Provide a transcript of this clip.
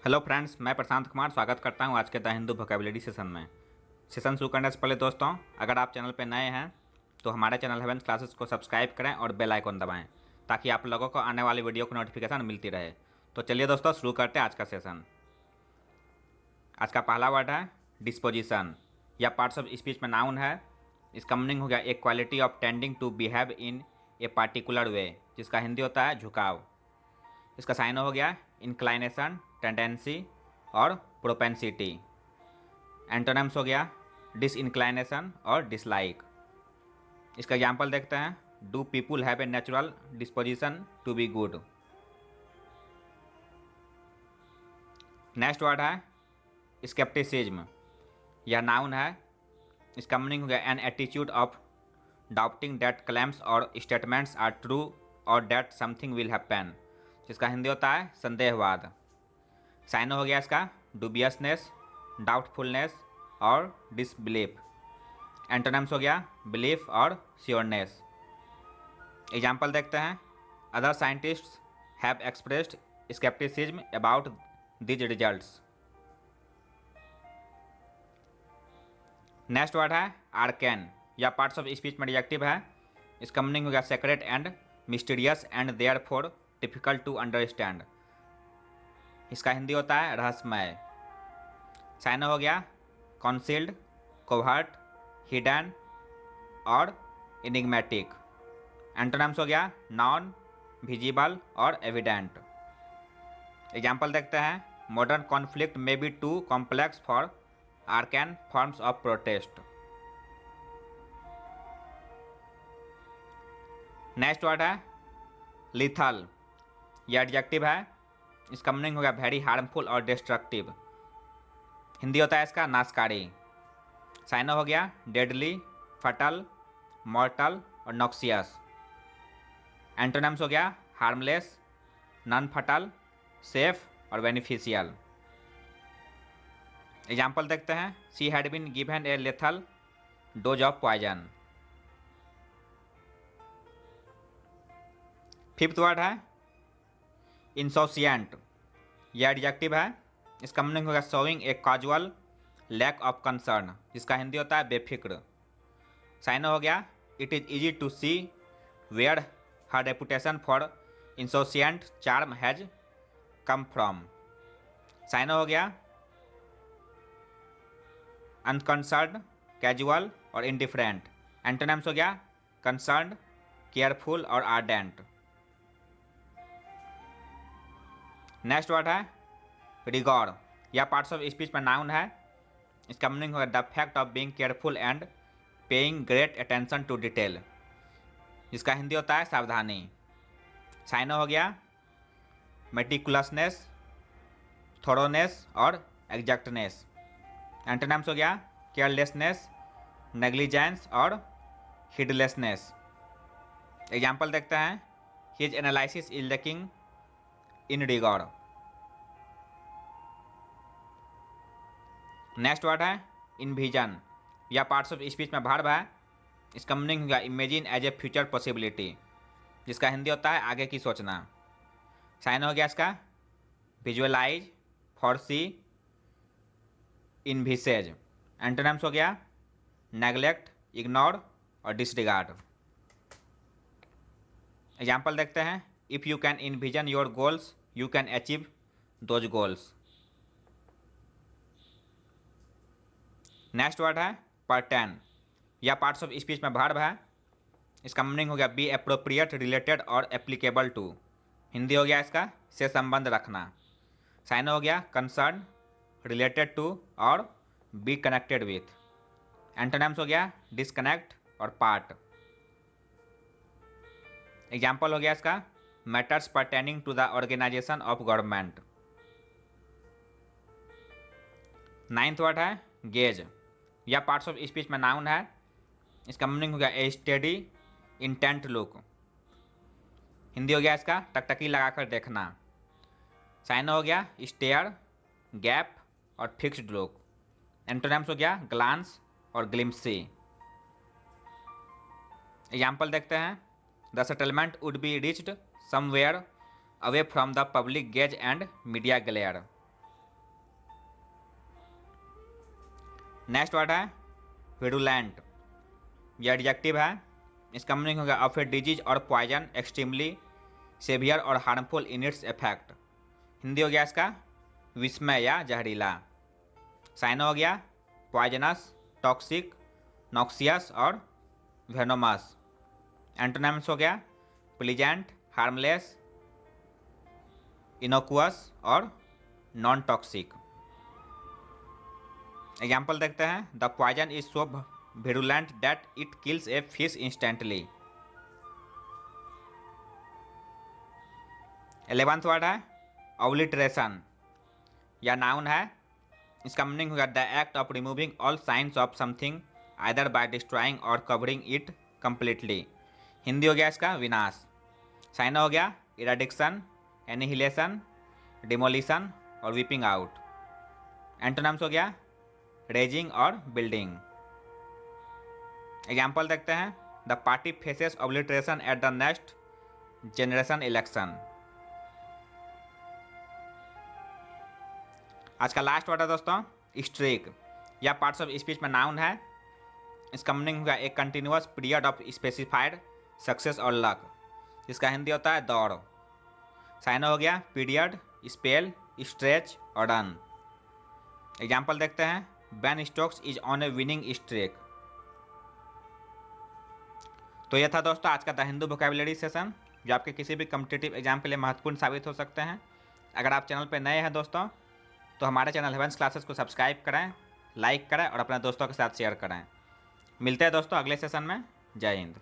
Hello friends, मैं प्रशांत कुमार स्वागत करता हूं आज के द हिंदू वोकैबुलरी सेशन में। सेशन शुरू करने से पहले दोस्तों, अगर आप चैनल पर नए हैं तो हमारे चैनल हेवेंस क्लासेस को सब्सक्राइब करें और बेल आइकन दबाएं ताकि आप लोगों को आने वाली वीडियो की नोटिफिकेशन मिलती रहे। तो चलिए दोस्तों, शुरू करते हैं आज का सेशन। आज का पहला वर्ड है डिस्पोजिशन। या पार्ट्स ऑफ स्पीच में नाउन है। इसका मीनिंग हो गया a quality of tending to behave in a particular way, जिसका हिंदी होता है झुकाव। इसका साइन हो गया इंक्लाइनेशन, टेंडेंसी और प्रोपेंसिटी। एंटोनिम्स हो गया डिसइंक्लाइनेशन और डिसलाइक। इसका एग्जाम्पल देखते हैं। Do people have a natural disposition to be good. Next word है स्केप्टिसिज्म। यह नाउन है। इसका मीनिंग हो गया an attitude of doubting that claims और स्टेटमेंट्स आर ट्रू और दैट समथिंग विल हैपन, जिसका हिंदी होता है संदेहवाद। साइन हो गया इसका डूबियसनेस, डाउटफुलनेस और डिसबिलीफ। एंटोनिम्स हो गया बिलीफ और श्योरनेस। एग्जाम्पल देखते हैं। Other scientists have expressed scepticism about these results. Next word है आर्कैन। या पार्ट्स ऑफ स्पीच में एडजेक्टिव है। इसका मीनिंग हो गया secret and mysterious and therefore difficult to understand. इसका हिंदी होता है रहस्यमय। साइन हो गया कॉन्सील्ड, कोवर्ट, हिडन और इनिग्मेटिक। एंटोनिम्स हो गया नॉन, विजिबल और एविडेंट। एग्जाम्पल देखते हैं। Modern conflict may be too complex for arcane forms of protest. Next word है लिथल। यह एडजेक्टिव है। इसका मीनिंग हो गया वेरी हार्मफुल और डिस्ट्रक्टिव। हिंदी होता है इसका नाशकारी। साइन हो गया डेडली, फटल, मॉर्टल और नॉक्सियस। एंटोनिम्स हो गया हार्मलेस, नॉन फटल, सेफ और बेनिफिशियल। एग्जाम्पल देखते हैं। She had been given a lethal dose of poison. Fifth word है इंसोशिएंट। यह एडजेक्टिव है। इसका मीनिंग होगा showing a casual lack of concern, जिसका हिंदी होता है बेफिक्र। साइन हो गया it is easy to see where her reputation for insouciant charm has come from. Sign हो गया अनकंसर्न, कैजुअल और इंडिफरेंट। एंटोनिम्स हो गया कंसर्न, केयरफुल और आर्डेंट। नेक्स्ट वर्ड है रिगॉर्ड। या पार्ट्स ऑफ स्पीच में नाउन है। इसका मीनिंग होगा the fact of being careful and paying great attention to detail, जिसका हिंदी होता है सावधानी। साइन हो गया मेटिकुलसनेस, थोरोनेस और एग्जैक्टनेस। एंटोनिम्स हो गया केयरलेसनेस, नेग्लिजेंस और हिडलेसनेस। एग्जाम्पल देखते हैं। His analysis is lacking in rigour. Next word है इन्विजन। या पार्ट्स ऑफ स्पीच में वर्ब है। इसका मीनिंग होगा imagine as a future possibility, जिसका हिंदी होता है आगे की सोचना। साइन हो गया इसका विजुअलाइज, फॉरसी, इनविसेज। एंटोनिम्स हो गया नेग्लेक्ट, इग्नोर और डिसरिगार्ड। एग्जाम्पल देखते हैं। If you can invasion your goals you can achieve those goals. Next word है पर्टेन। या पार्ट्स ऑफ स्पीच में वर्ब है। इसका मीनिंग हो गया बी एप्रोप्रिएट, रिलेटेड और एप्लीकेबल टू। हिंदी हो गया इसका से संबंध रखना। साइन हो गया कंसर्न, रिलेटेड टू और बी कनेक्टेड विथ। एंटोनिम्स हो गया डिसकनेक्ट और पार्ट। एग्जाम्पल हो गया इसका matters pertaining to the organisation of government. Ninth word है गेज। या पार्ट्स ऑफ स्पीच में नाउन है। इसका मीनिंग हो गया a steady intent look. Hindi हो गया इसका टकटकी लगाकर देखना। साइन हो गया स्टेयर, गैप और फिक्स्ड लुक। एंटोनिम्स हो गया ग्लांस और ग्लिम्सी। एग्जाम्पल देखते हैं। The settlement would be reached somewhere away from the public gaze and media glare. Next word है विरुलेंट, यह एडजेक्टिव है। इसका मीनिंग होगा ऑफ ए डिजीज और पॉइजन एक्सट्रीमली सेवियर और harmful in its effect. Hindi हो गया इसका विस्मय या जहरीला। साइनो हो गया पॉइजनस, टॉक्सिक, नॉक्सियस और वेनोमस। एंटोनिम्स हो गया प्लीजेंट, हार्मलेस, इनोकुअस और नॉन टॉक्सिक। एग्जाम्पल देखते हैं। The poison is so virulent that it kills a fish instantly. 11th word है ऑब्लिटरेशन, या नाउन है। इसका मीनिंग होगा the act of removing all signs of something either by destroying or covering it completely. Hindi हो गया इसका विनाश। साइनो हो गया इराडिक्शन, एनिहिलेशन, डिमोलिशन और वीपिंग आउट। एंटोनिम्स हो गया रेजिंग और बिल्डिंग। एग्जाम्पल देखते हैं। The party faces obliteration at the next generation election. आज का लास्ट वर्ड है दोस्तों स्ट्रीक, या पार्ट्स ऑफ स्पीच में नाउन है। इसका मीनिंग होगा एक continuous period of specified success और लक। इसका हिंदी होता है दौड़। साइनो हो गया पीरियड, स्पेल, स्ट्रेच और रन। एग्जाम्पल देखते हैं। Ben Stokes is on A winning streak. तो यह था दोस्तों आज का द हिंदू वोकैबुलरी सेशन, जो आपके किसी भी कॉम्पिटिटिव एग्जाम के लिए महत्वपूर्ण साबित हो सकते हैं। अगर आप चैनल पर नए हैं दोस्तों, तो हमारे चैनल हेवेंस क्लासेस को सब्सक्राइब करें, लाइक करें और अपने दोस्तों के साथ शेयर करें। मिलते हैं दोस्तों अगले सेशन में। जय हिंद।